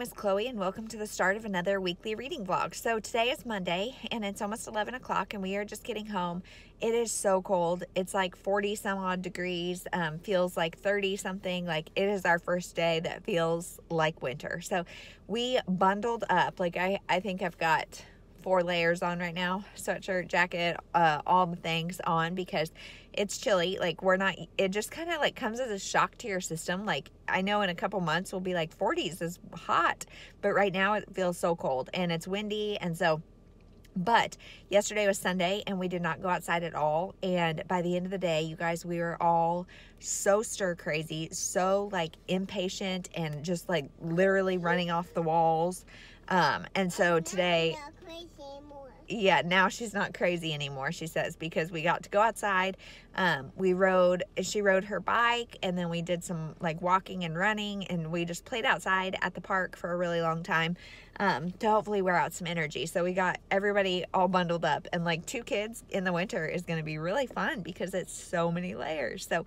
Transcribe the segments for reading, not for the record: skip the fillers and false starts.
is Chloe, and welcome to the start of another weekly reading vlog. So today is Monday, and it's almost 11 o'clock, and we are just getting home. It is so cold. It's like 40 some odd degrees, feels like 30 something. Like, it is our first day that feels like winter. So we bundled up. Like, I think I've got 4 layers on right now, sweatshirt, jacket, all the things on, because it's chilly. Like, it just kind of like comes as a shock to your system. Like, I know in a couple months we'll be like 40s is hot, but right now it feels so cold and it's windy. And so, but yesterday was Sunday and we did not go outside at all. And by the end of the day, you guys, we were all so stir crazy, so like impatient, and just like literally running off the walls. And so today, yeah, now she's not crazy anymore, she says, because we got to go outside. She rode her bike, and then we did some like walking and running, and we just played outside at the park for a really long time, to hopefully wear out some energy. So we got everybody all bundled up, and like 2 kids in the winter is going to be really fun because it's so many layers. So,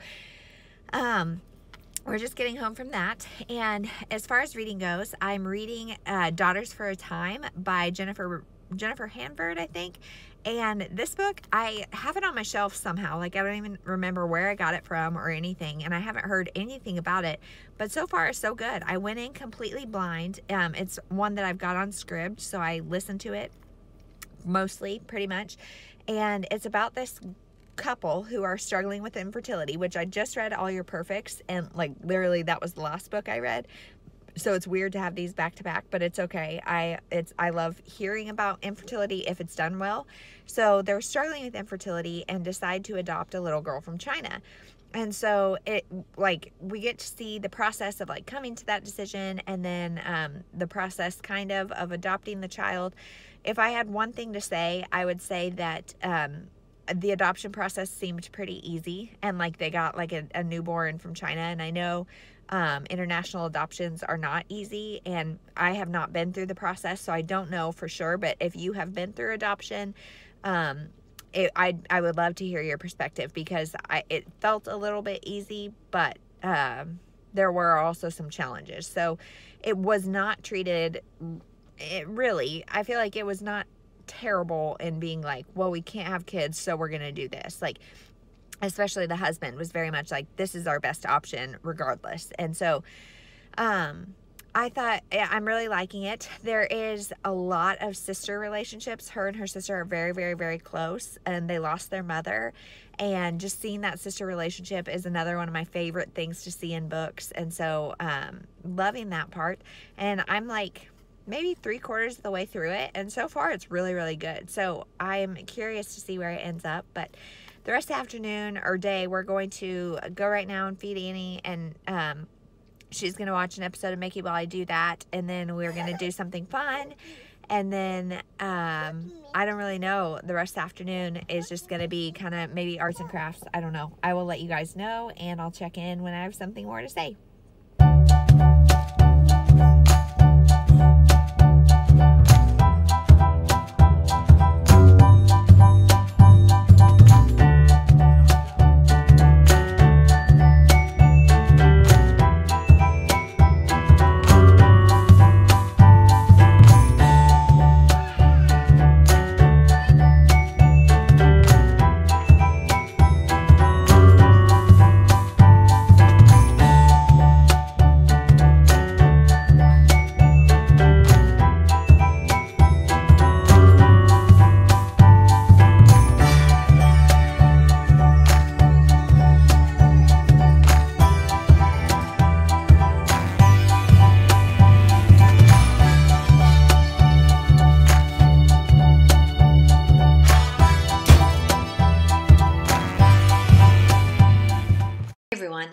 we're just getting home from that. And as far as reading goes, I'm reading Daughters for a Time by Jennifer Hanford, I think. And this book, I have it on my shelf somehow. Like, I don't even remember where I got it from or anything, and I haven't heard anything about it. But so far, it's so good. I went in completely blind. It's one that I've got on Scribd, so I listened to it mostly, pretty much. And it's about this couple who are struggling with infertility, which I just read All Your Perfects, and like literally that was the last book I read. So it's weird to have these back to back, but it's okay. I love hearing about infertility if it's done well. So they're struggling with infertility and decide to adopt a little girl from China. And so we get to see the process of like coming to that decision, and then the process kind of adopting the child. If I had one thing to say, I would say that the adoption process seemed pretty easy, and like they got like a newborn from China. And I know international adoptions are not easy, and I have not been through the process, so I don't know for sure. But if you have been through adoption, I would love to hear your perspective, because it felt a little bit easy, but there were also some challenges. So it was not treated, I feel like it was not terrible in being like, well, we can't have kids, so we're gonna do this. Like, especially the husband was very much like, this is our best option regardless. And so I thought, I'm really liking it. There is a lot of sister relationships. Her and her sister are very, very, very close, and they lost their mother. And just seeing that sister relationship is another one of my favorite things to see in books. And so loving that part. And I'm like maybe 3/4 of the way through it, and so far it's really, really good. So I'm curious to see where it ends up. But the rest of the afternoon or day, we're going to go right now and feed Annie, and she's going to watch an episode of Mickey while I do that, and then we're going to do something fun. And then I don't really know. The rest of the afternoon is just going to be kind of maybe arts and crafts. I don't know. I will let you guys know, and I'll check in when I have something more to say.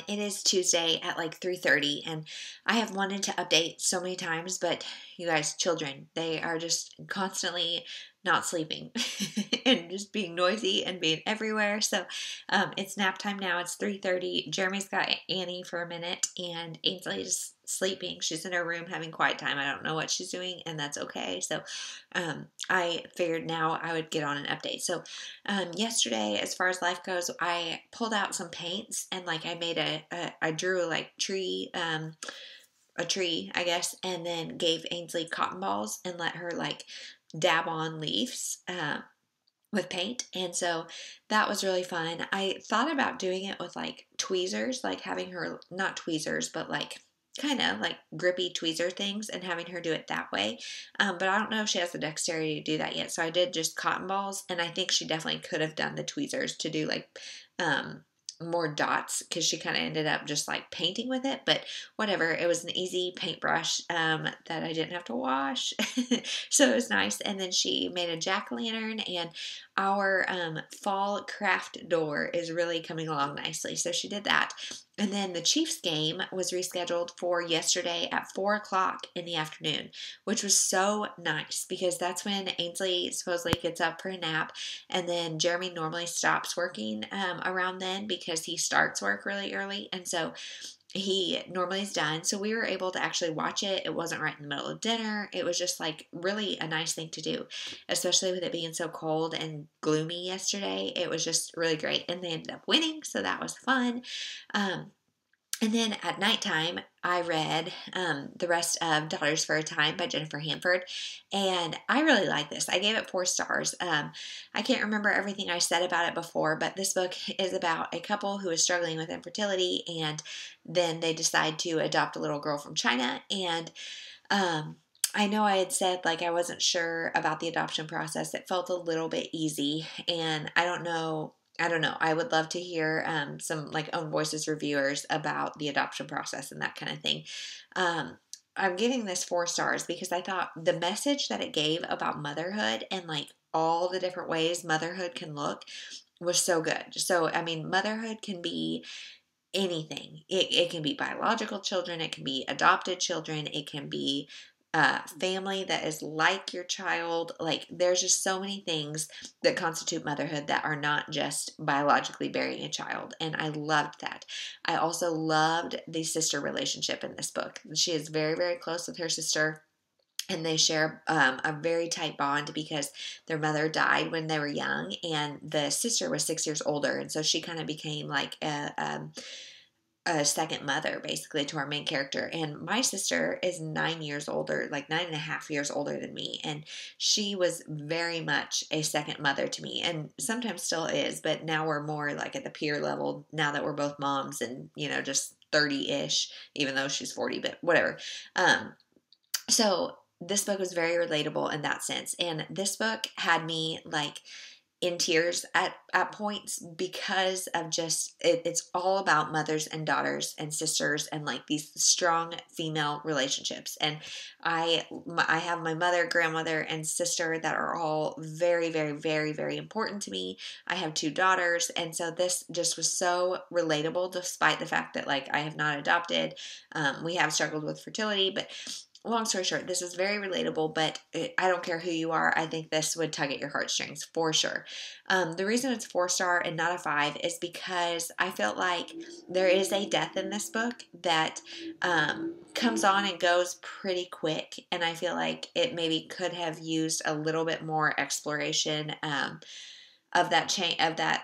It is Tuesday at like 3:30, and I have wanted to update so many times, but you guys, children, they are just constantly not sleeping and just being noisy and being everywhere. So it's nap time now. It's 3:30. Jeremy's got Annie for a minute, and Ainsley is sleeping. She's in her room having quiet time. I don't know what she's doing, and that's okay. So I figured now I would get on an update. So yesterday, as far as life goes, I pulled out some paints, and like I made I drew a like tree a tree, I guess, and then gave Ainsley cotton balls and let her like dab on leaves with paint. And so that was really fun. I thought about doing it with like tweezers, like having her, not tweezers, but like kind of like grippy tweezer things and having her do it that way. But I don't know if she has the dexterity to do that yet. So I did just cotton balls, and I think she definitely could have done the tweezers to do like more dots, because she kind of ended up just like painting with it. But whatever, it was an easy paintbrush that I didn't have to wash. So it was nice. And then she made a jack-o'-lantern, and our fall craft door is really coming along nicely. So she did that. And then the Chiefs game was rescheduled for yesterday at 4 o'clock in the afternoon, which was so nice because that's when Ainsley supposedly gets up for a nap. And then Jeremy normally stops working around then because he starts work really early. And so he normally is done. So we were able to actually watch it. It wasn't right in the middle of dinner. It was just like really a nice thing to do, especially with it being so cold and gloomy yesterday. It was just really great. And they ended up winning. So that was fun. And then at nighttime, I read the rest of Daughters for a Time by Jennifer Hanford, and I really like this. I gave it 4 stars. I can't remember everything I said about it before, but this book is about a couple who is struggling with infertility, and then they decide to adopt a little girl from China. And I know I had said like I wasn't sure about the adoption process. It felt a little bit easy, and I don't know. I would love to hear some like Own Voices reviewers about the adoption process and that kind of thing. I'm giving this 4 stars because I thought the message that it gave about motherhood and like all the different ways motherhood can look was so good. So, I mean, motherhood can be anything. It can be biological children. It can be adopted children. It can be family that is like your child. Like there's just so many things that constitute motherhood that are not just biologically bearing a child, and I loved that. I also loved the sister relationship in this book. She is very, very close with her sister, and they share a very tight bond because their mother died when they were young, and the sister was 6 years older, and so she kind of became like a second mother basically to our main character. And my sister is 9 years older, like 9.5 years older than me, and she was very much a second mother to me, and sometimes still is, but now we're more like at the peer level now that we're both moms and just 30-ish, even though she's 40, but whatever. So this book was very relatable in that sense, and this book had me like in tears at points because of just it's all about mothers and daughters and sisters and like these strong female relationships. And I have my mother, grandmother, and sister that are all very, very, very, very important to me. I have 2 daughters, and so this just was so relatable despite the fact that like I have not adopted. We have struggled with fertility, but long story short, this is very relatable, but I don't care who you are. I think this would tug at your heartstrings for sure. The reason it's 4-star and not a 5 is because I felt like there is a death in this book that comes on and goes pretty quick, and I feel like it maybe could have used a little bit more exploration of that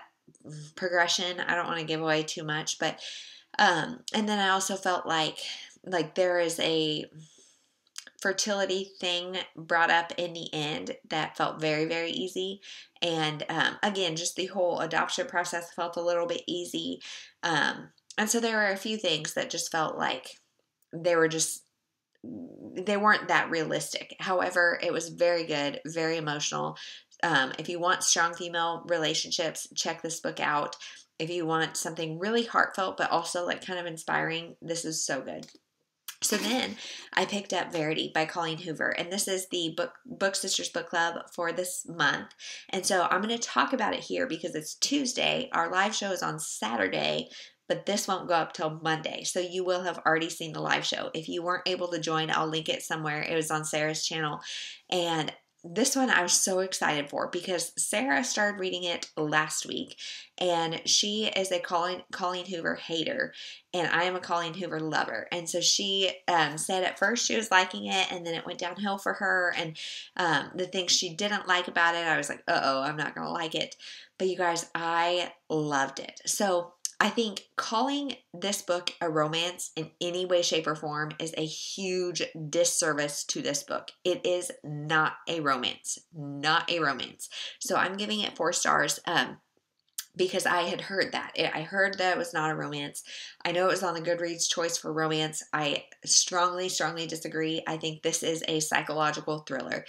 progression. I don't want to give away too much, but and then I also felt like there is a fertility thing brought up in the end that felt very, very easy. And again, just the whole adoption process felt a little bit easy. And so there were a few things that just felt like they weren't that realistic. However, it was very good, very emotional. If you want strong female relationships, check this book out. If you want something really heartfelt but also like kind of inspiring, this is so good. So then I picked up Verity by Colleen Hoover, and this is the Book Sisters Book Club for this month. And so I'm going to talk about it here because it's Tuesday. Our live show is on Saturday, but this won't go up till Monday. So you will have already seen the live show. If you weren't able to join, I'll link it somewhere. It was on Sarah's channel. And this one I was so excited for because Sarah started reading it last week, and she is a Colleen Hoover hater, and I am a Colleen Hoover lover. And so she said at first she was liking it, and then it went downhill for her, and the things she didn't like about it, I was like, uh-oh, I'm not going to like it. But you guys, I loved it. So I think calling this book a romance in any way, shape, or form is a huge disservice to this book. It is not a romance. Not a romance. So I'm giving it 4 stars. Because I had heard that. I heard that it was not a romance. I know it was on the Goodreads choice for romance. I strongly, strongly disagree. I think this is a psychological thriller.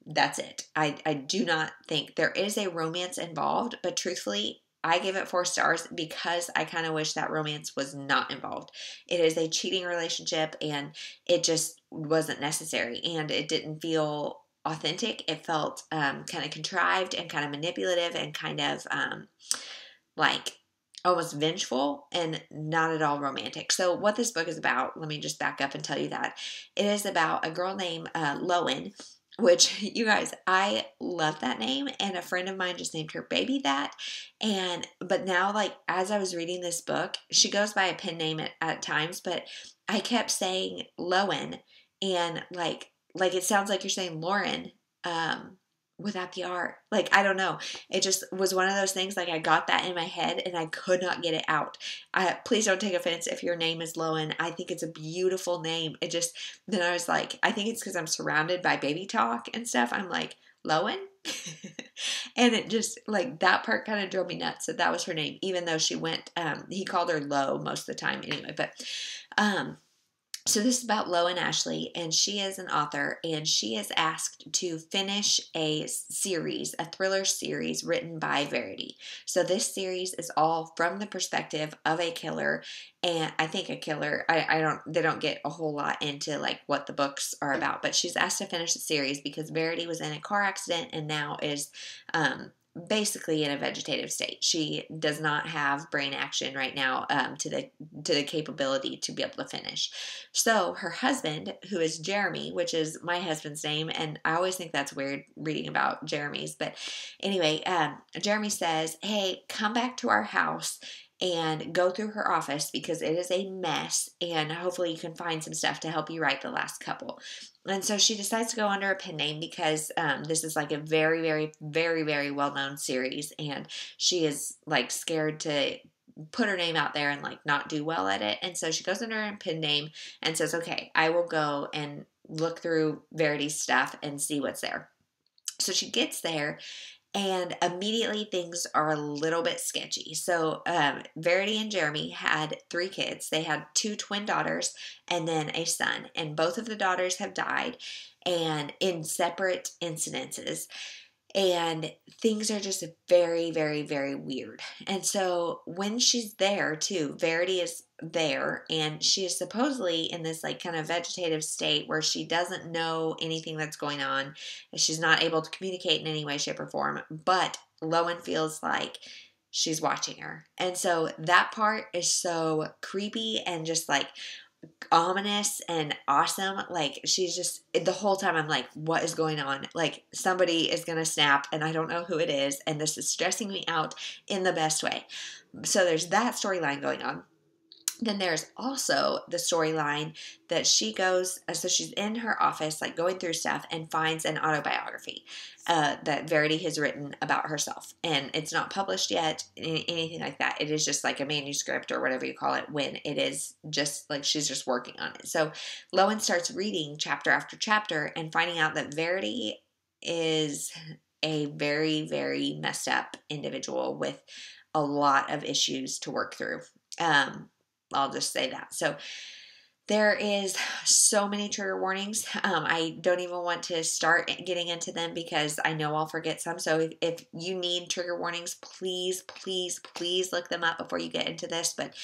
That's it. I do not think there is a romance involved, but truthfully, I give it 4 stars because I kind of wish that romance was not involved. It is a cheating relationship and it just wasn't necessary and it didn't feel authentic. It felt kind of contrived and kind of manipulative and kind of like almost vengeful and not at all romantic. So what this book is about, let me just back up and tell you that. It is about a girl named Lowen, which you guys, I love that name, and a friend of mine just named her baby that. But now, like, as I was reading this book, she goes by a pen name at times, but I kept saying Lowen, and like it sounds like you're saying Lauren, without the R. Like, I don't know. It just was one of those things, like, I got that in my head and I could not get it out. Please don't take offense if your name is Lowen. I think it's a beautiful name. Then I was like, I think it's because I'm surrounded by baby talk and stuff. I'm like, Lowen? And it just, like, that part kind of drove me nuts that was her name, even though he called her Lo most of the time anyway. But, so this is about Lo and Ashley, and she is an author, and she is asked to finish a thriller series written by Verity. So this series is all from the perspective of a killer, and I think they don't get a whole lot into like what the books are about, but she's asked to finish the series because Verity was in a car accident and now is basically in a vegetative state. She does not have brain action right now to the capability to be able to finish. So her husband, who is Jeremy, which is my husband's name, and I always think that's weird reading about Jeremy's, but anyway, Jeremy says, hey, come back to our house and go through her office because it is a mess, and hopefully you can find some stuff to help you write the last couple. And so she decides to go under a pen name because this is like a very, very, very, very well-known series, and she is like scared to put her name out there and like not do well at it. And so she goes under a pen name and says, okay, I will go and look through Verity's stuff and see what's there. So she gets there, and immediately things are a little bit sketchy. So Verity and Jeremy had 3 kids. They had 2 twin daughters and then a son. And both of the daughters have died, and in separate incidences. And things are just very, very, very weird. And so when she's there too, Verity is there, and she is supposedly in this like kind of vegetative state where she doesn't know anything that's going on. She's not able to communicate in any way, shape, or form, but Lowen feels like she's watching her. And so that part is so creepy and just like ominous and awesome. Like, she's just, the whole time I'm like, what is going on? Like, somebody is gonna snap and I don't know who it is, and this is stressing me out in the best way. So there's that storyline going on. Then there's also the storyline that she goes, so she's in her office, like going through stuff, and finds an autobiography that Verity has written about herself. And it's not published yet, anything like that. It is just like a manuscript or whatever you call it, when it is just like she's just working on it. So Lowen starts reading chapter after chapter and finding out that Verity is a very, very messed up individual with a lot of issues to work through. I'll just say that. So there is so many trigger warnings. I don't even want to start getting into them because I know I'll forget some. So if you need trigger warnings, please, please, please look them up before you get into this. But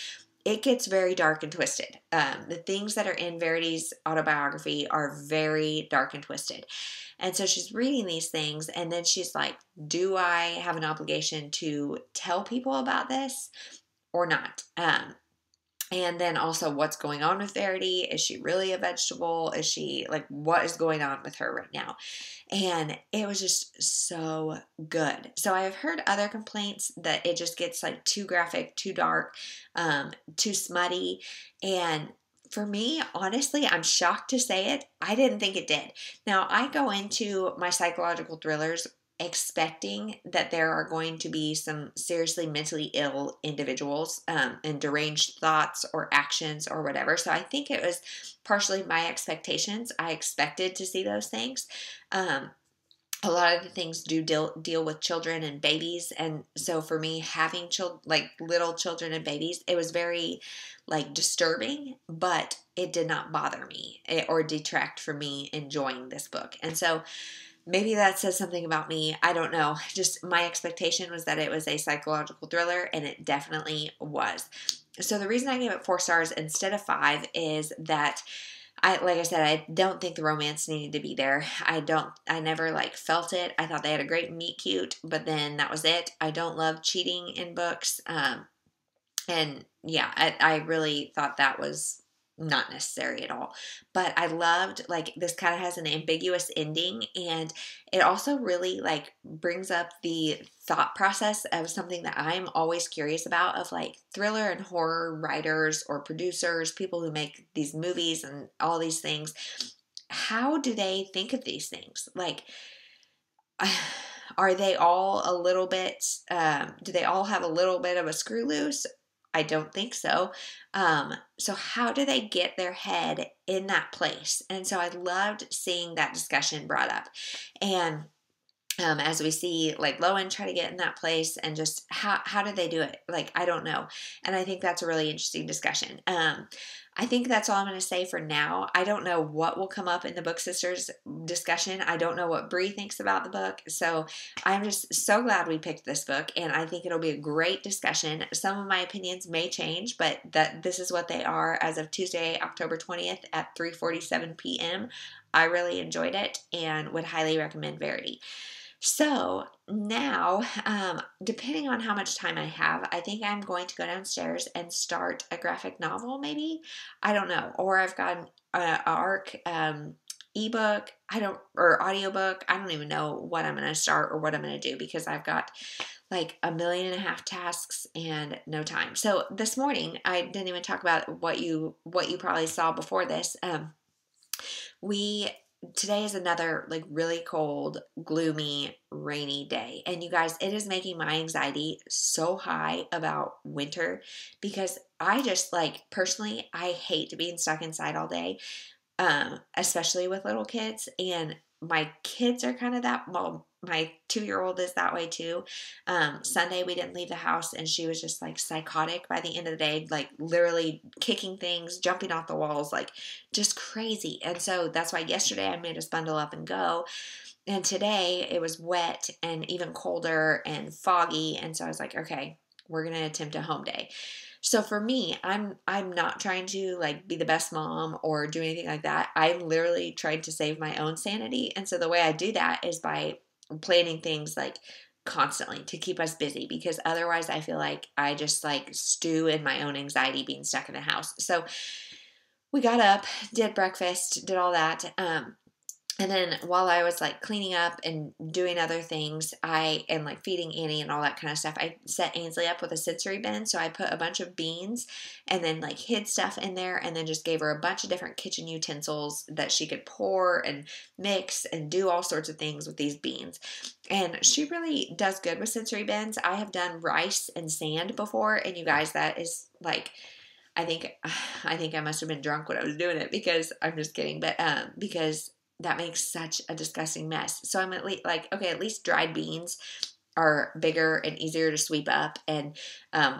it gets very dark and twisted. The things that are in Verity's autobiography are very dark and twisted. And so she's reading these things, and then she's like, do I have an obligation to tell people about this or not? And then also, what's going on with Verity? Is she really a vegetable? Is she, like, what is going on with her right now? And it was just so good. So I've heard other complaints that it just gets, like, too graphic, too dark, too smutty. And for me, honestly, I'm shocked to say it, I didn't think it did. Now, I go into my psychological thrillers expecting that there are going to be some seriously mentally ill individuals and deranged thoughts or actions or whatever. So I think it was partially my expectations. I expected to see those things. A lot of the things do deal with children and babies, and so for me, having little children and babies, it was very disturbing, but it did not bother me or detract from me enjoying this book. And so maybe that says something about me. I don't know. Just my expectation was that it was a psychological thriller, and it definitely was. So the reason I gave it 4 stars instead of 5 is that like I said, I don't think the romance needed to be there. I never felt it. I thought they had a great meet cute, but then that was it. I don't love cheating in books. And yeah, I really thought that was not necessary at all. But I loved, this kind of has an ambiguous ending, and it also really brings up the thought process of something that I'm always curious about, of thriller and horror writers or producers, people who make these movies and all these things. How do they think of these things? Are they all a little bit, do they all have a little bit of a screw loose? I don't think so. So how do they get their head in that place? And so I loved seeing that discussion brought up. And as we see Lowen try to get in that place, and just how do they do it? I don't know. And I think that's a really interesting discussion. I think that's all I'm going to say for now. I don't know what will come up in the Book Sisters discussion. I don't know what Bree thinks about the book. So I'm just so glad we picked this book, and I think it'll be a great discussion. Some of my opinions may change, but this is what they are as of Tuesday, October 20th at 3:47 p.m. I really enjoyed it and would highly recommend Verity. So now, depending on how much time I have, I think I'm going to go downstairs and start a graphic novel, maybe. I don't know. Or I've got an ARC ebook, or audiobook. I don't even know what I'm going to start or what I'm going to do, because I've got 1.5 million tasks and no time. So this morning, I didn't even talk about what you probably saw before this. Today is another really cold, gloomy, rainy day. And you guys, it is making my anxiety so high about winter, because I just personally, I hate being stuck inside all day, especially with little kids. And my kids are kind of that. Well, my 2-year-old is that way too. Sunday we didn't leave the house, and she was just psychotic by the end of the day, literally kicking things, jumping off the walls, just crazy. And so that's why yesterday I made us bundle up and go. And today it was wet and even colder and foggy. And so I was like, okay, we're going to attempt a home day. So for me, I'm not trying to be the best mom or do anything like that. I'm literally trying to save my own sanity. And so the way I do that is by planning things constantly to keep us busy, because otherwise I feel I just stew in my own anxiety being stuck in the house. So we got up, did breakfast, did all that. And then while I was cleaning up and doing other things, and feeding Annie and all that kind of stuff, I set Ainsley up with a sensory bin. So I put a bunch of beans and then hid stuff in there, and then just gave her a bunch of different kitchen utensils that she could pour and mix and do all sorts of things with these beans. And she really does good with sensory bins. I have done rice and sand before, and you guys, that is I think I must have been drunk when I was doing it, because I'm just kidding, but because that makes such a disgusting mess. So I'm at least okay, at least dried beans are bigger and easier to sweep up, and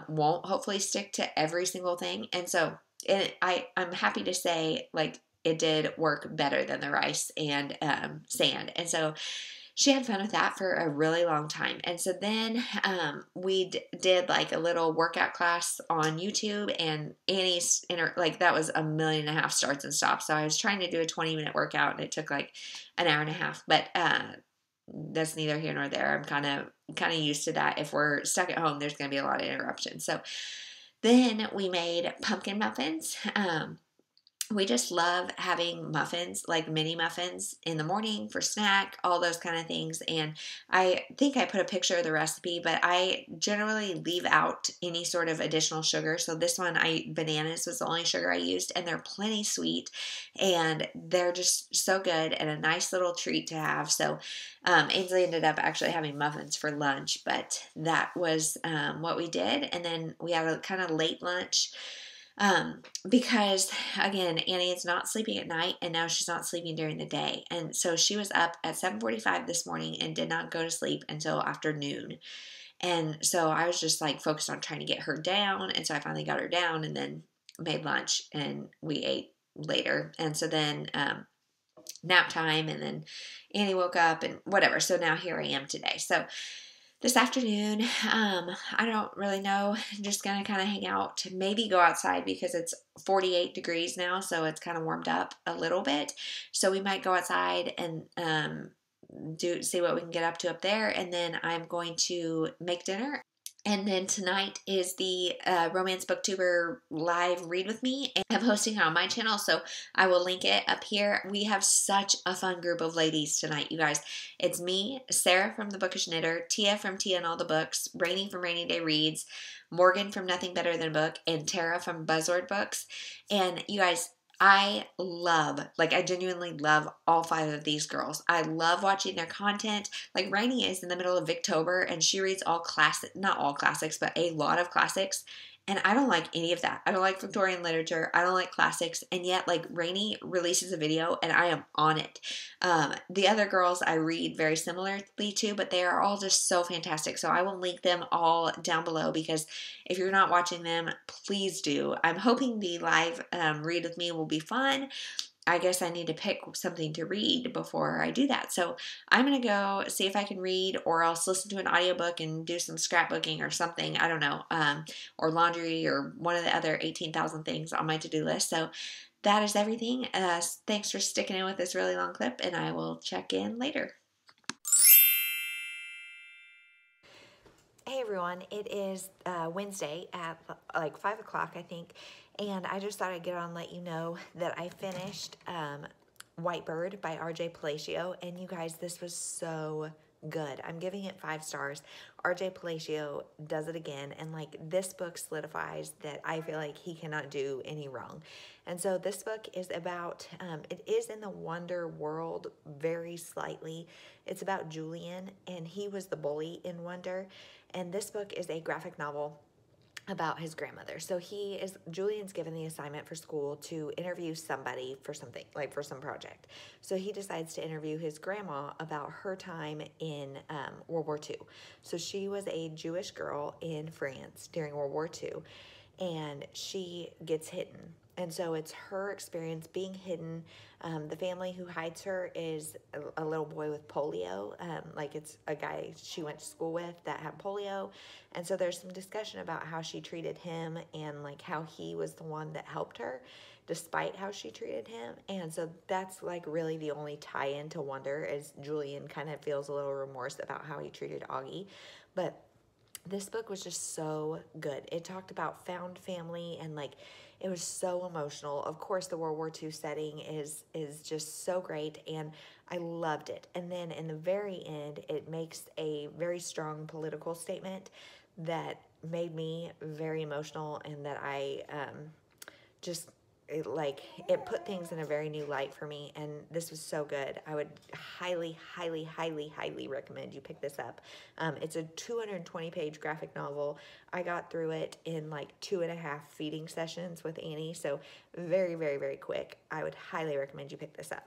won't hopefully stick to every single thing. And so I'm happy to say it did work better than the rice and sand. And so she had fun with that for a really long time. And so then we did a little workout class on YouTube, and Annie's that was 1.5 million starts and stops. So I was trying to do a 20-minute workout, and it took an hour and a half, but that's neither here nor there. I'm kind of used to that. If we're stuck at home, there's going to be a lot of interruptions. So then we made pumpkin muffins. we just love having muffins, like mini muffins in the morning for snack, all those kind of things. And I think I put a picture of the recipe, but I generally leave out any sort of additional sugar. So this one, bananas was the only sugar I used, and they're plenty sweet, and they're just so good and a nice little treat to have. So Ainsley ended up actually having muffins for lunch, but that was what we did. And then we had a kind of late lunch. Because again, Annie is not sleeping at night, and now she's not sleeping during the day. And so she was up at 7:45 this morning and did not go to sleep until afternoon. And so I was just like focused on trying to get her down. And so I finally got her down and then made lunch, and we ate later. And so then, nap time, and then Annie woke up and whatever. So now here I am today. So this afternoon, I don't really know. I'm just going to kind of hang out, maybe go outside because it's 48 degrees now, so it's kind of warmed up a little bit. So we might go outside and see what we can get up to up there, and then I'm going to make dinner. And then tonight is the Romance Booktuber live read with me. And I'm hosting it on my channel, so I will link it up here. We have such a fun group of ladies tonight, you guys. It's me, Sarah from The Bookish Knitter, Tia from Tia and All the Books, Rainey from Rainy Day Reads, Morgan from Nothing Better Than a Book, and Tara from Buzzword Books. And you guys, I genuinely love all 5 of these girls. I love watching their content. Like Rainey is in the middle of Victober, and she reads not all classics, but a lot of classics. And I don't like any of that. I don't like Victorian literature. I don't like classics. And yet, like, Rainey releases a video and I am on it. The other girls I read very similarly to, but they are all just so fantastic. So I will link them all down below, because if you're not watching them, please do. I'm hoping the live read with me will be fun. I guess I need to pick something to read before I do that. So I'm going to go see if I can read, or else listen to an audiobook and do some scrapbooking or something. I don't know. Or laundry, or one of the other 18,000 things on my to-do list. So that is everything. Thanks for sticking in with this really long clip, and I will check in later. Hey everyone, it is Wednesday at like 5 o'clock, I think, and I just thought I'd get on and let you know that I finished White Bird by R.J. Palacio, and you guys, this was so good. I'm giving it 5 stars. R.J. Palacio does it again, and like, this book solidifies that I feel like he cannot do any wrong. And so this book is about, it is in the Wonder world very slightly. It's about Julian, and he was the bully in Wonder. And this book is a graphic novel about his grandmother. So Julian's given the assignment for school to interview somebody for something, like for some project. So he decides to interview his grandma about her time in World War II. So she was a Jewish girl in France during World War II, and she gets hidden. And so it's her experience being hidden. The family who hides her is a little boy with polio. Like, it's a guy she went to school with that had polio. And so there's some discussion about how she treated him, and like how he was the one that helped her despite how she treated him. And so that's like really the only tie-in to Wonder, is Julian kind of feels a little remorse about how he treated Augie. But this book was just so good. It talked about found family, and like, it was so emotional. Of course, the World War II setting is just so great, and I loved it. And then in the very end, it makes a very strong political statement that made me very emotional, and that I it put things in a very new light for me, and this was so good. I would highly, highly, highly, highly recommend you pick this up. It's a 220-page graphic novel. I got through it in like 2.5 feeding sessions with Annie, so very, very, very quick. I would highly recommend you pick this up.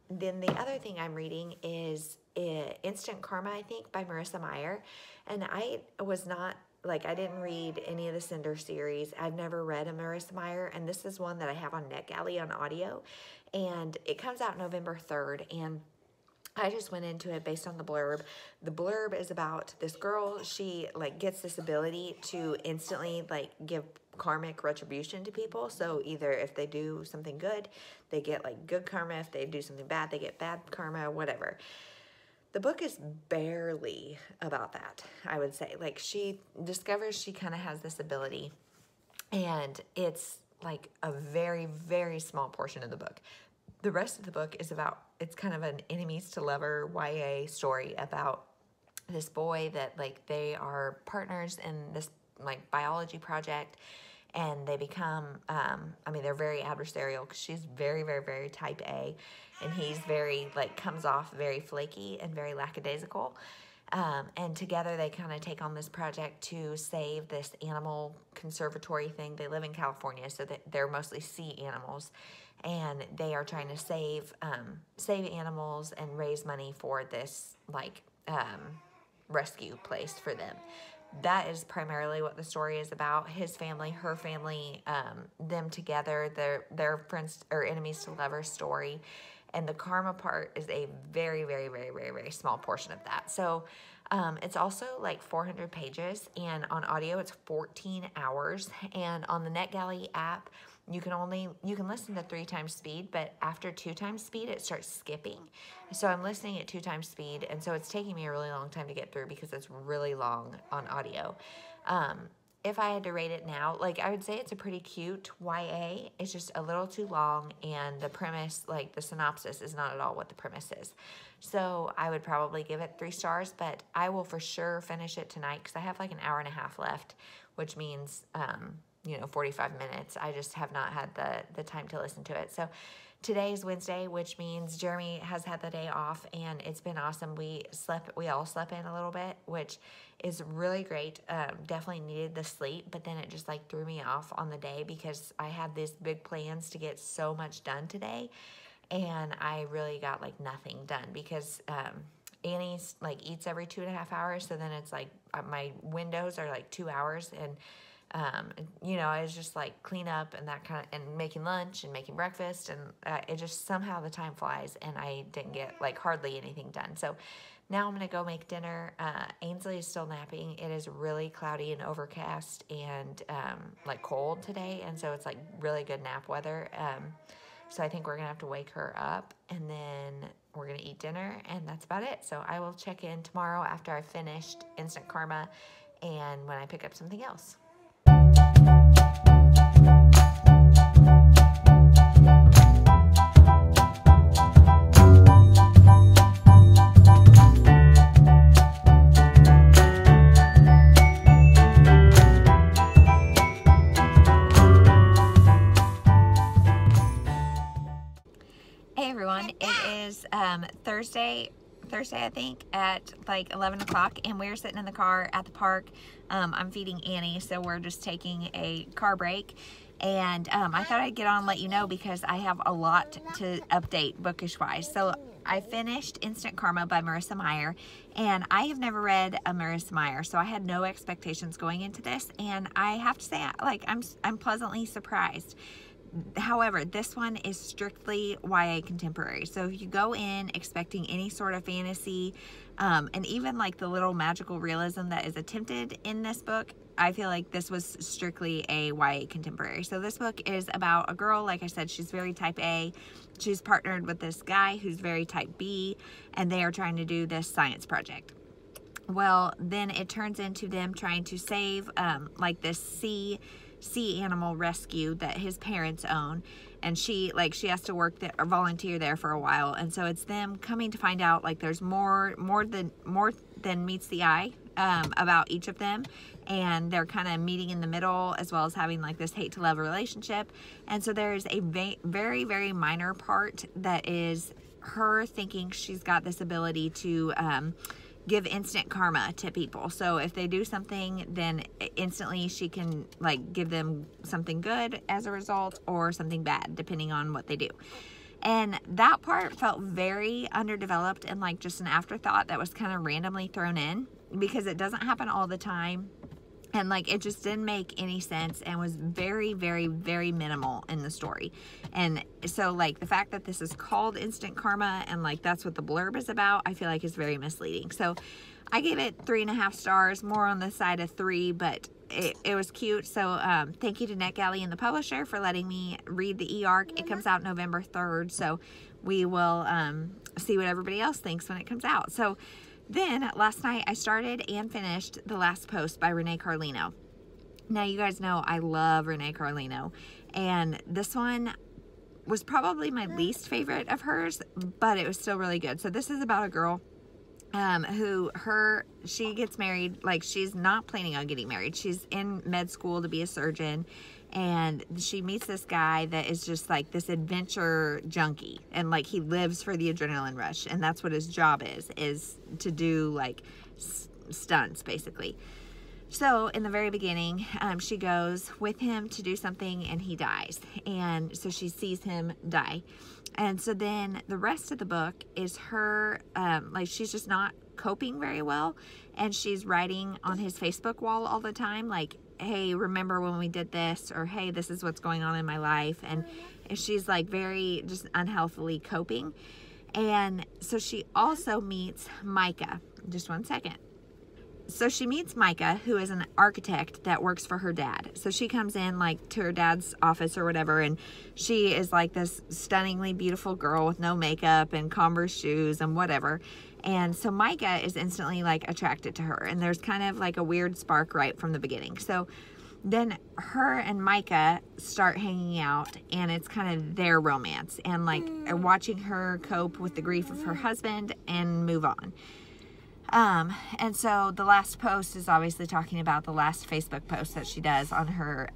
Then the other thing I'm reading is Instant Karma, I think, by Marissa Meyer, and I was not I didn't read any of the Cinder series. I've never read a Marissa Meyer, and this is one that I have on NetGalley on audio, and it comes out November 3rd, and I just went into it based on the blurb. The blurb is about this girl. She gets this ability to instantly give karmic retribution to people. So either if they do something good, they get good karma. If they do something bad, they get bad karma, whatever. The book is barely about that, I would say. She discovers she kind of has this ability, and it's like a very, very small portion of the book. The rest of the book is about, it's kind of an enemies to lover YA story about this boy that like they are partners in this like biology project, and they become, I mean, they're very adversarial because she's very, very, very type A, and he's very, like, comes off very flaky and very lackadaisical. And together they kind of take on this project to save this animal conservatory thing. They live in California, so they're mostly sea animals, and they are trying to save animals and raise money for this, like, rescue place for them. That is primarily what the story is about. His family, her family, them together, their friends or enemies to lovers story. And the karma part is a very, very, very, very, very small portion of that. So it's also like 400 pages, and on audio it's 14 hours. And on the NetGalley app, you can listen to 3 times speed, but after 2 times speed, it starts skipping. So I'm listening at 2 times speed, and so it's taking me a really long time to get through because it's really long on audio. If I had to rate it now, like, I would say it's a pretty cute YA. It's just a little too long, and the premise, like the synopsis, is not at all what the premise is. So I would probably give it 3 stars, but I will for sure finish it tonight because I have like an hour and a half left, which means, 45 minutes. I just have not had the time to listen to it. So today is Wednesday, which means Jeremy has had the day off, and it's been awesome. We all slept in a little bit, which is really great. Definitely needed the sleep, but then it just like threw me off on the day because I had these big plans to get so much done today, and I really got like nothing done because Annie's like eats every 2.5 hours, so then it's like my windows are like 2 hours, and I was just like clean up and that kind of, and making lunch and making breakfast, and it just somehow the time flies, and I didn't get like hardly anything done. So now I'm going to go make dinner. Ainsley is still napping. It is really cloudy and overcast and like cold today, and so it's like really good nap weather. So I think we're going to have to wake her up, and then we're going to eat dinner, and that's about it. So I will check in tomorrow after I've finished Instant Karma and when I pick up something else. Hey everyone, it is Thursday I think at like 11 o'clock, and we're sitting in the car at the park. I'm feeding Annie, so we're just taking a car break, and I thought I'd get on and let you know because I have a lot to update bookish wise. So I finished Instant Karma by Marissa Meyer, and I have never read a Marissa Meyer, so I had no expectations going into this, and I have to say, like, I'm pleasantly surprised. However, this one is strictly YA contemporary. So if you go in expecting any sort of fantasy, and even like the little magical realism that is attempted in this book, I feel like this was strictly a YA contemporary. So this book is about a girl, like I said, she's very type A. She's partnered with this guy who's very type B, and they are trying to do this science project. Well, then it turns into them trying to save like this sea animal rescue that his parents own, and she has to work there or volunteer there for a while, and so it's them coming to find out like there's more than meets the eye about each of them, and they're kind of meeting in the middle as well as having like this hate to love relationship. And so there's a very, very minor part that is her thinking she's got this ability to give instant karma to people. So if they do something, then instantly she can like give them something good as a result or something bad, depending on what they do. And that part felt very underdeveloped and like just an afterthought that was kind of randomly thrown in because it doesn't happen all the time. And like it just didn't make any sense and was very, very, very minimal in the story. And so like the fact that this is called Instant Karma and like that's what the blurb is about, I feel like is very misleading. So I gave it 3.5 stars, more on the side of 3, but it was cute. So thank you to NetGalley and the publisher for letting me read the e-arc. It comes out November 3rd, so we will see what everybody else thinks when it comes out. So then last night I started and finished The Last Post by Renee Carlino. Now you guys know I love Renee Carlino, And this one was probably my least favorite of hers, but it was still really good. So this is about a girl she gets married. Like, she's not planning on getting married. She's in med school to be a surgeon, and she meets this guy that is just like this adventure junkie, and like he lives for the adrenaline rush, and that's what his job is to do like stunts basically. So in the very beginning, she goes with him to do something and he dies, and so she sees him die. And so then the rest of the book is her, like, she's just not coping very well, and she's writing on his Facebook wall all the time, like, hey, remember when we did this, or hey, this is what's going on in my life. And she's like very just unhealthily coping. And so she also meets Micah. Just one second. So she meets Micah, who is an architect that works for her dad. So she comes in like to her dad's office or whatever, and she is like this stunningly beautiful girl with no makeup and Converse shoes and whatever. And so Micah is instantly like attracted to her, and there's kind of like a weird spark right from the beginning. So then her and Micah start hanging out, and it's kind of their romance, and like watching her cope with the grief of her husband and move on. And so the last post is obviously talking about the last Facebook post that she does on her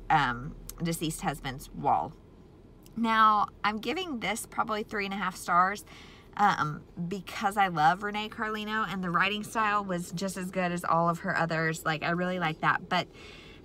deceased husband's wall. Now, I'm giving this probably 3.5 stars because I love Renee Carlino, and the writing style was just as good as all of her others. Like, I really like that. But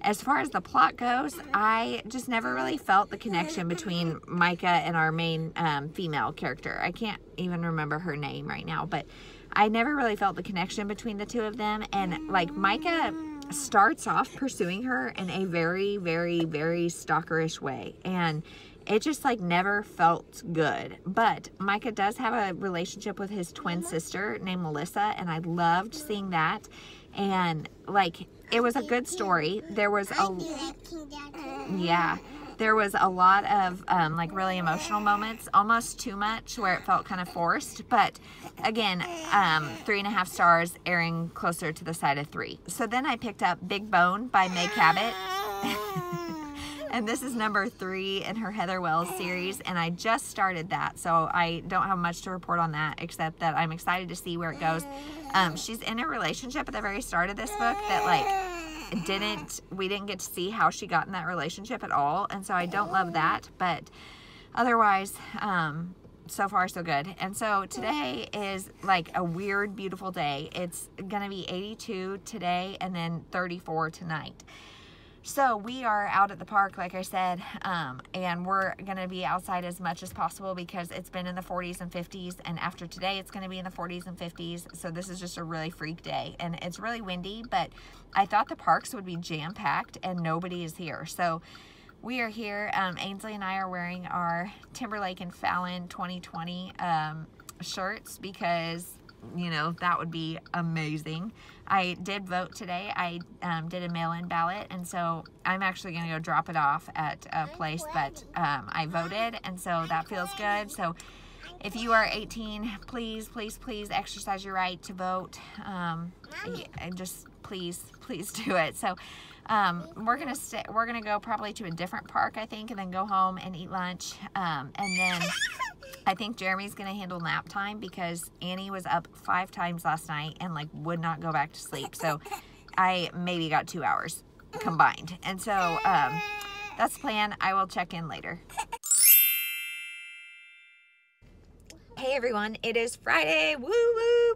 as far as the plot goes, I just never really felt the connection between Micah and our main female character. I can't even remember her name right now, but I never really felt the connection between the two of them. And like, Micah starts off pursuing her in a very, very, very stalkerish way, and it just like never felt good. But Micah does have a relationship with his twin sister named Melissa, and I loved seeing that. And like, it was a good story. There was a lot of like really emotional moments, almost too much, where it felt kind of forced. But again, 3.5 stars, airing closer to the side of 3. So then I picked up Big Bone by Meg Cabot. And this is number 3 in her Heather Wells series, and I just started that, so I don't have much to report on that, except that I'm excited to see where it goes. She's in a relationship at the very start of this book that like we didn't get to see how she got in that relationship at all, and so I don't love that. But otherwise, so far so good. And so today is like a weird, beautiful day. It's gonna be 82 today and then 34 tonight. So we are out at the park, like I said, and we're going to be outside as much as possible because it's been in the 40s and 50s, and after today it's going to be in the 40s and 50s. So this is just a really freak day, and it's really windy, but I thought the parks would be jam-packed and nobody is here. So we are here. Ainsley and I are wearing our Timberlake and Fallon 2020 shirts because, you know, that would be amazing. I did vote today. I did a mail-in ballot, and so I'm actually going to go drop it off at a place, but I voted, and so that feels good. So if you are 18, please, please, please exercise your right to vote. And just please do it. So we're gonna go probably to a different park, I think, and then go home and eat lunch, and then I think Jeremy's gonna handle nap time because Annie was up 5 times last night and like would not go back to sleep. So I maybe got 2 hours combined, and so that's the plan. I will check in later. Hey everyone, it is Friday, woo woo!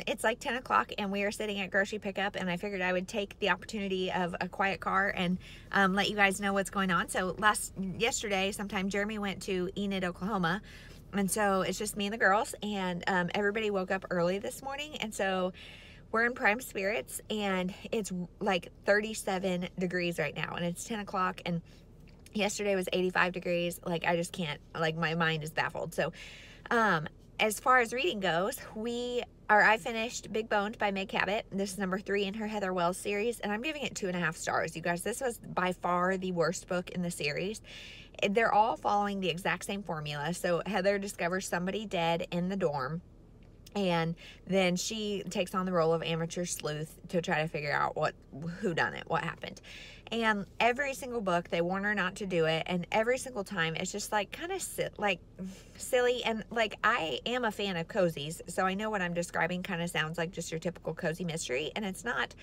It's like 10 o'clock and we are sitting at grocery pickup, and I figured I would take the opportunity of a quiet car and let you guys know what's going on. So yesterday sometime, Jeremy went to Enid, Oklahoma, and so it's just me and the girls, and everybody woke up early this morning, and so we're in prime spirits, and it's like 37 degrees right now, and it's 10 o'clock, and yesterday was 85 degrees. Like, I just can't, like, my mind is baffled. So as far as reading goes, I finished Big Boned by Meg Cabot. This is number 3 in her Heather Wells series, and I'm giving it 2.5 stars. You guys, this was by far the worst book in the series. They're all following the exact same formula. So Heather discovers somebody dead in the dorm, And then she takes on the role of amateur sleuth to try to figure out who done it, what happened. And every single book they warn her not to do it, and every single time it's just like kind of silly. And like, I am a fan of cozies, so I know what I'm describing kind of sounds like just your typical cozy mystery, and it's not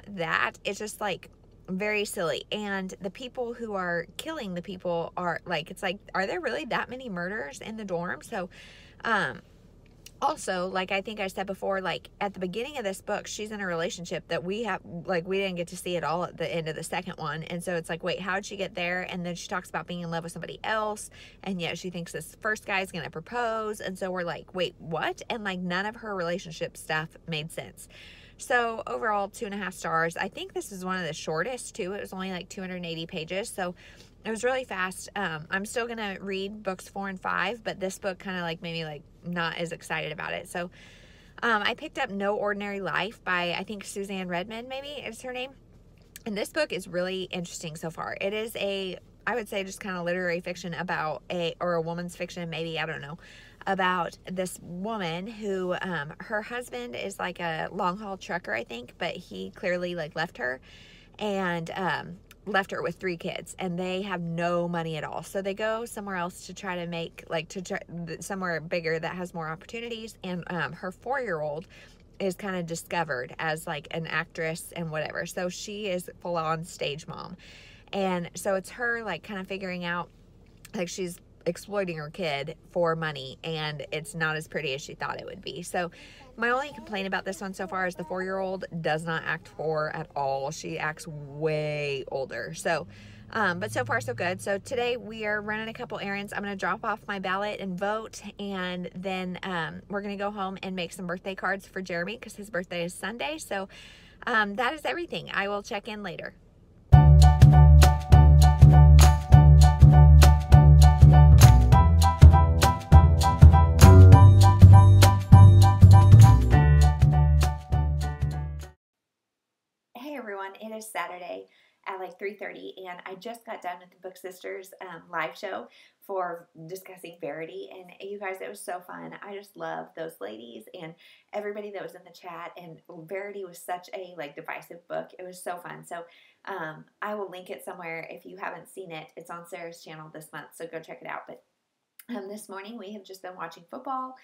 that. It's just like very silly. And the people who are killing the people are like, it's like, are there really that many murders in the dorm? So also, like I think I said before, like at the beginning of this book, she's in a relationship that we didn't get to see at all at the end of the second one. And so it's like, wait, how'd she get there? And then she talks about being in love with somebody else, and yet she thinks this first guy is going to propose. And so we're like, wait, what? And like, none of her relationship stuff made sense. So overall, 2.5 stars. I think this is one of the shortest too. It was only like 280 pages. So it was really fast. I'm still going to read books 4 and 5, but this book kind of like made me like not as excited about it. So I picked up No Ordinary Life by, I think, Suzanne Redmond, maybe is her name. And this book is really interesting so far. It is I would say just kind of literary fiction about a woman's fiction, maybe, I don't know, about this woman who, her husband is like a long haul trucker, I think, but he clearly like left her and, left her with 3 kids, and they have no money at all. So they go somewhere else to try to make, somewhere bigger that has more opportunities. And her 4-year-old is kind of discovered as like an actress and whatever. So she is full on stage mom. And so it's her like kind of figuring out, like, she's exploiting her kid for money, and it's not as pretty as she thought it would be. So my only complaint about this one so far is the 4-year-old does not act 4 at all. She acts way older. So but so far so good. So today we are running a couple errands. I'm going to drop off my ballot and vote, and then we're going to go home and make some birthday cards for Jeremy because his birthday is Sunday. So that is everything. I will check in later. Hey everyone, it is Saturday at like 3:30, and I just got done with the Book Sisters live show for discussing Verity, and you guys, it was so fun. I just love those ladies and everybody that was in the chat, and Verity was such a like divisive book. It was so fun. So I will link it somewhere if you haven't seen it. It's on Sarah's channel this month, so go check it out. But this morning we have just been watching football,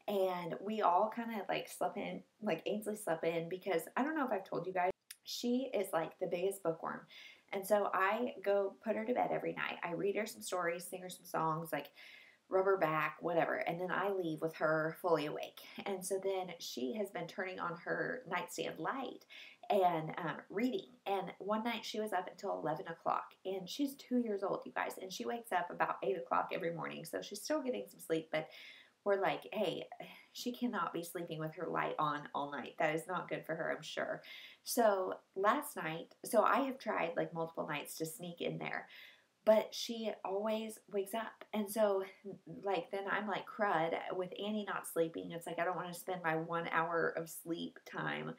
and we all kind of like slept in, like Ainsley slept in, because I don't know if I've told you guys, she is like the biggest bookworm. And so I go put her to bed every night. I read her some stories, sing her some songs, like rub her back, whatever. And then I leave with her fully awake. And so then she has been turning on her nightstand light and reading. And one night she was up until 11 o'clock. And she's 2 years old, you guys. And she wakes up about 8 o'clock every morning. So she's still getting some sleep, but we're like, hey, she cannot be sleeping with her light on all night. That is not good for her, I'm sure. So last night, so I have tried like multiple nights to sneak in there, but she always wakes up. And so like, then I'm like crud with Annie not sleeping. It's like, I don't want to spend my 1 hour of sleep time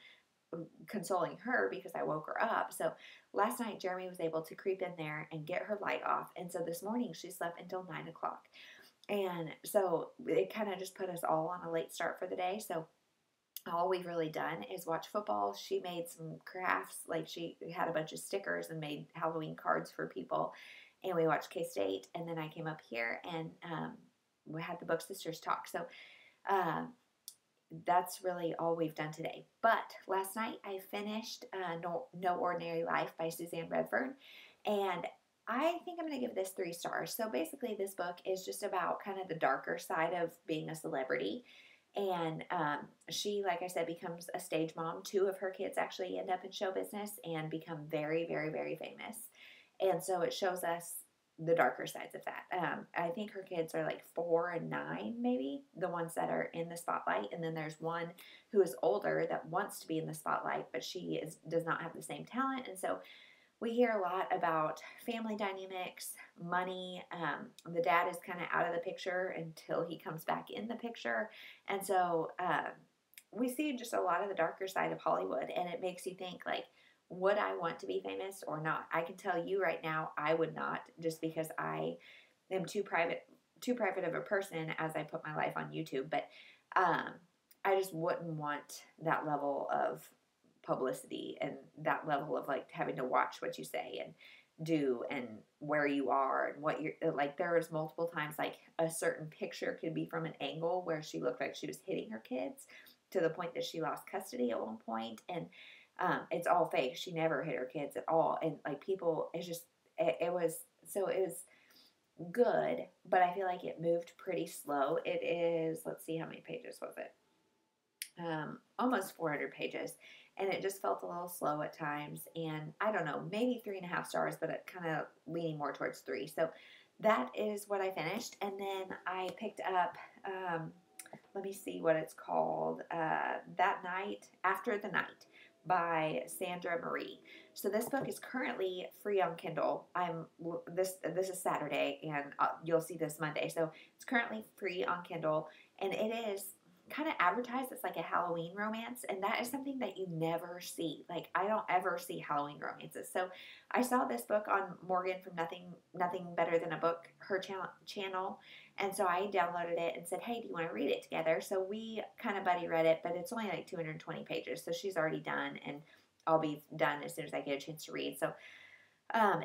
consoling her because I woke her up. So last night, Jeremy was able to creep in there and get her light off. And so this morning she slept until 9 o'clock. And so it kind of just put us all on a late start for the day. So all we've really done is watch football. She made some crafts, like she had a bunch of stickers and made Halloween cards for people. And we watched K-State. And then I came up here and we had the Book Sisters talk. So that's really all we've done today. But last night I finished No Ordinary Life by Suzanne Redmond. And I think I'm going to give this 3 stars. So basically this book is just about kind of the darker side of being a celebrity. And she, like I said, becomes a stage mom. 2 of her kids actually end up in show business and become very, very, very famous. And so it shows us the darker sides of that. I think her kids are like 4 and 9, maybe, the ones that are in the spotlight. And then there's one who is older that wants to be in the spotlight, but she does not have the same talent. And so we hear a lot about family dynamics, money. The dad is kind of out of the picture until he comes back in the picture. And so we see just a lot of the darker side of Hollywood, and it makes you think, like, would I want to be famous or not? I can tell you right now, I would not, just because I am too private of a person as I put my life on YouTube. But I just wouldn't want that level of publicity and that level of like having to watch what you say and do and where you are and what you're like. There was multiple times like a certain picture could be from an angle where she looked like she was hitting her kids to the point that she lost custody at one point, and it's all fake. She never hit her kids at all, and like people, it's just it was good, but I feel like it moved pretty slow. It is, let's see, how many pages was it? Almost 400 pages, and it just felt a little slow at times, and I don't know, maybe 3.5 stars, but it kind of leaning more towards 3. So that is what I finished, and then I picked up, let me see what it's called, That Night, After the Night by Sandra Marie. So this book is currently free on Kindle. This is Saturday, and you'll see this Monday. So it's currently free on Kindle, and it is kind of advertised as like a Halloween romance, and that is something that you never see. Like, I don't ever see Halloween romances. So I saw this book on Morgan from Nothing Better Than a Book, her channel, and so I downloaded it and said, hey, do you want to read it together? So we kind of buddy read it, but it's only like 220 pages, so she's already done, and I'll be done as soon as I get a chance to read. So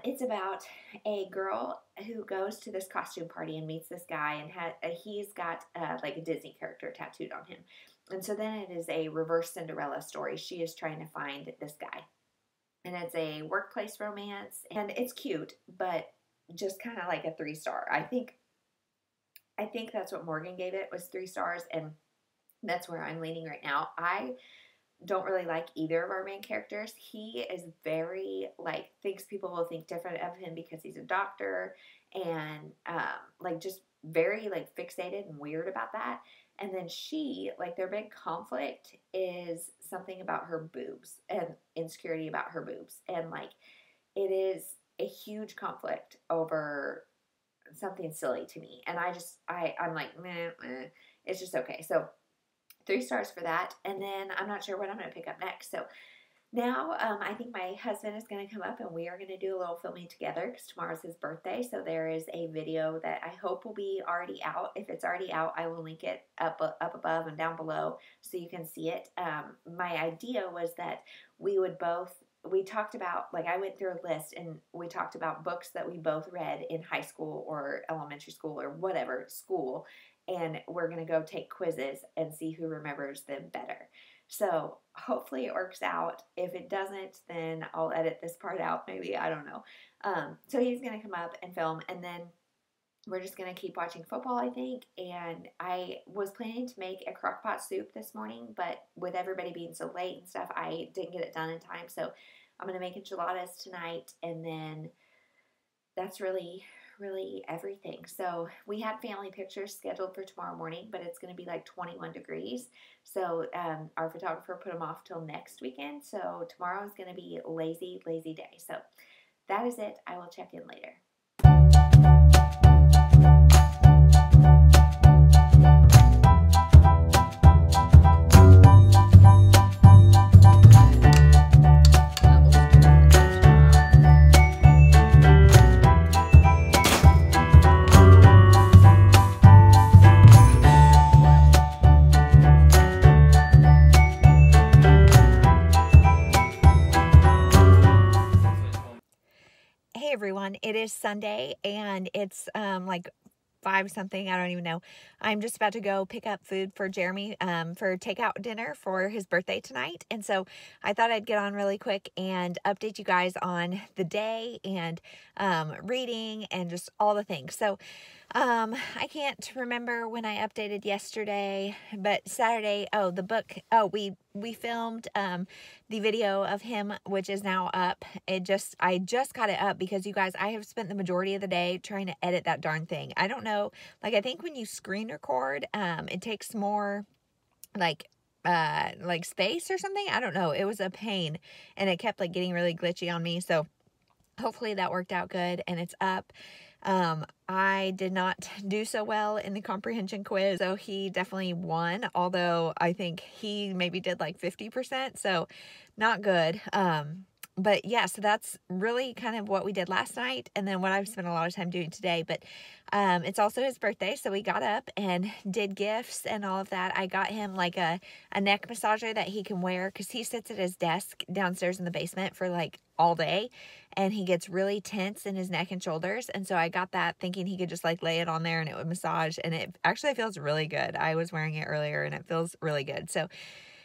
it's about a girl who goes to this costume party and meets this guy, and he's got like a Disney character tattooed on him. And so then it is a reverse Cinderella story. She is trying to find this guy, and it's a workplace romance, and it's cute, but just kind of like a 3-star. I think that's what Morgan gave it, was 3 stars, and that's where I'm leaning right now. I don't really like either of our main characters. He is very, like, thinks people will think different of him because he's a doctor, and like just very like fixated and weird about that. And then she, like, their big conflict is something about her boobs and insecurity about her boobs, and like it is a huge conflict over something silly to me, and I'm like, meh, it's just okay. So 3 stars for that, and then I'm not sure what I'm going to pick up next. So now I think my husband is going to come up, and we are going to do a little filming together because tomorrow's his birthday. So there is a video that I hope will be already out. If it's already out, I will link it up above and down below so you can see it. My idea was that we talked about, like, I went through a list and we talked about books that we both read in high school or elementary school or whatever school, and we're going to go take quizzes and see who remembers them better. So hopefully it works out. If it doesn't, then I'll edit this part out, maybe, I don't know. So he's going to come up and film, and then we're just going to keep watching football, I think. And I was planning to make a crockpot soup this morning, but with everybody being so late and stuff, I didn't get it done in time. So I'm going to make enchiladas tonight, and then that's really everything. So we had family pictures scheduled for tomorrow morning, but it's going to be like 21 degrees. So our photographer put them off till next weekend. So tomorrow is going to be lazy day. So that is it. I will check in later. Everyone, it is Sunday, and it's like 5 something, I don't even know. I'm just about to go pick up food for Jeremy for takeout dinner for his birthday tonight, and so I thought I'd get on really quick and update you guys on the day and reading and just all the things. So I can't remember when I updated yesterday, but Saturday, the book, we filmed the video of him, which is now up. I just got it up because, you guys, I have spent the majority of the day trying to edit that darn thing. I don't know, like, I think when you screen record, it takes more like space or something. I don't know. It was a pain, and it kept like getting really glitchy on me. So hopefully that worked out good and it's up. I did not do so well in the comprehension quiz, so he definitely won, although I think he maybe did like 50%, so not good. but yeah, so that's really kind of what we did last night, and then what I've spent a lot of time doing today. But it's also his birthday, so we got up and did gifts and all of that. I got him like a neck massager that he can wear, because he sits at his desk downstairs in the basement for like all day, and he gets really tense in his neck and shoulders. And so I got that thinking he could just like lay it on there and it would massage, and it actually feels really good. I was wearing it earlier and it feels really good. So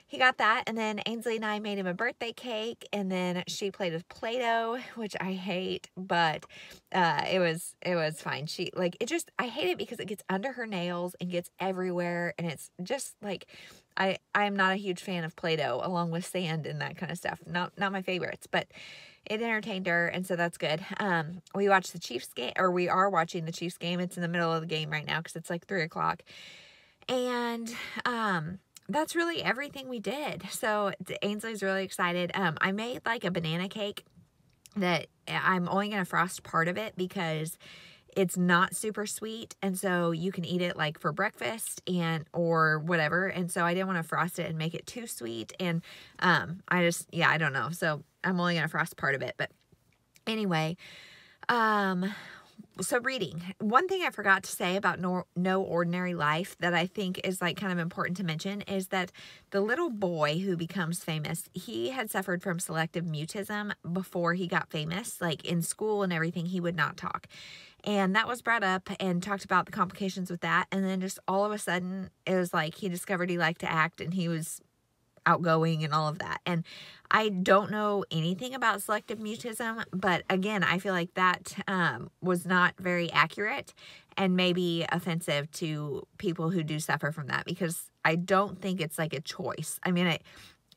he got that, and then Ainsley and I made him a birthday cake, and then she played with Play-Doh, which I hate, but it was fine. She like it just I hate it because it gets under her nails and gets everywhere, and it's just like I'm not a huge fan of Play-Doh along with sand and that kind of stuff. Not my favorites, but it entertained her, and so that's good. We watched the Chiefs game, or we are watching the Chiefs game. It's in the middle of the game right now because it's like 3 o'clock, and that's really everything we did. So Ainsley's really excited. I made like a banana cake that I'm only going to frost part of it because it's not super sweet, and so you can eat it like for breakfast or whatever. And so I didn't want to frost it and make it too sweet, and I don't know. So I'm only going to frost part of it. But anyway, so reading. One thing I forgot to say about No Ordinary Life that I think is like kind of important to mention is that the little boy who becomes famous, he had suffered from selective mutism before he got famous. Like in school and everything, he would not talk. And that was brought up and talked about the complications with that. And then just all of a sudden, it was like he discovered he liked to act, and he was outgoing and all of that. And I don't know anything about selective mutism, but again, I feel like that was not very accurate and maybe offensive to people who do suffer from that, because I don't think it's like a choice. I mean,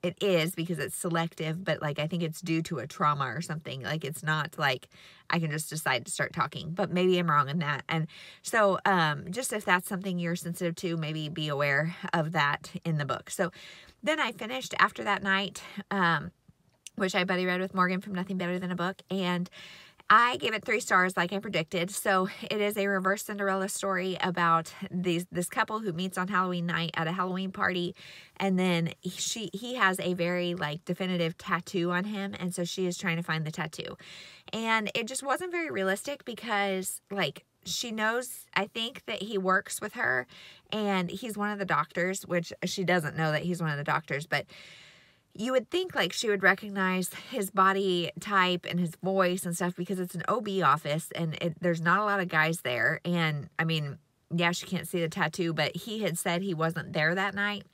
it is because it's selective, but like I think it's due to a trauma or something. Like it's not like I can just decide to start talking, but maybe I'm wrong in that. And so just if that's something you're sensitive to, maybe be aware of that in the book. So then I finished after that night, which I buddy read with Morgan from Nothing Better Than a Book, and I gave it 3 stars like I predicted. So it is a reverse Cinderella story about this couple who meets on Halloween night at a Halloween party, and then he has a very like definitive tattoo on him, and so she is trying to find the tattoo. And it just wasn't very realistic because like she knows, I think, that he works with her and he's one of the doctors, which she doesn't know that he's one of the doctors, but you would think like she would recognize his body type and his voice and stuff because it's an OB office and there's not a lot of guys there. And I mean, yeah, she can't see the tattoo, but he had said he wasn't there that night.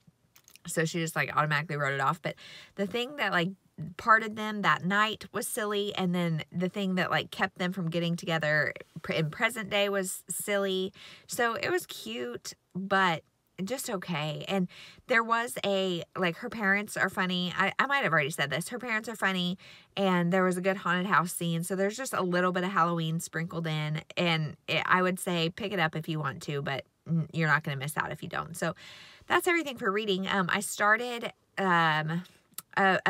So she just like automatically wrote it off. But the thing that like parted them that night was silly. And then the thing that like kept them from getting together in present day was silly. So it was cute, but just okay. And there was her parents are funny. I might have already said this. Her parents are funny, and there was a good haunted house scene. So there's just a little bit of Halloween sprinkled in, and I would say pick it up if you want to, but you're not going to miss out if you don't. So that's everything for reading. I started a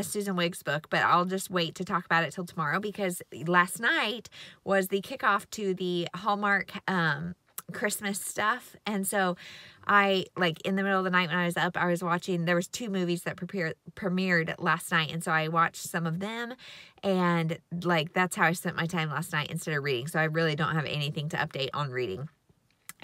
Susan Wiggs book, but I'll just wait to talk about it till tomorrow because last night was the kickoff to the Hallmark Christmas stuff. And so I, like, in the middle of the night when I was up, I was watching, there was 2 movies that premiered last night. And so I watched some of them, and like, that's how I spent my time last night instead of reading. So I really don't have anything to update on reading.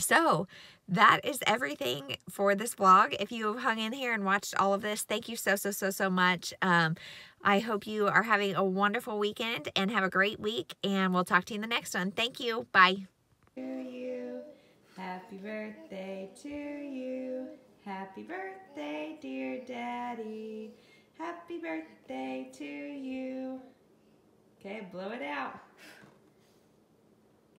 So that is everything for this vlog. If you have hung in here and watched all of this, thank you so much. I hope you are having a wonderful weekend and have a great week, and we'll talk to you in the next one. Thank you. Bye. To you. Happy birthday to you. Happy birthday, dear Daddy. Happy birthday to you. Okay, blow it out.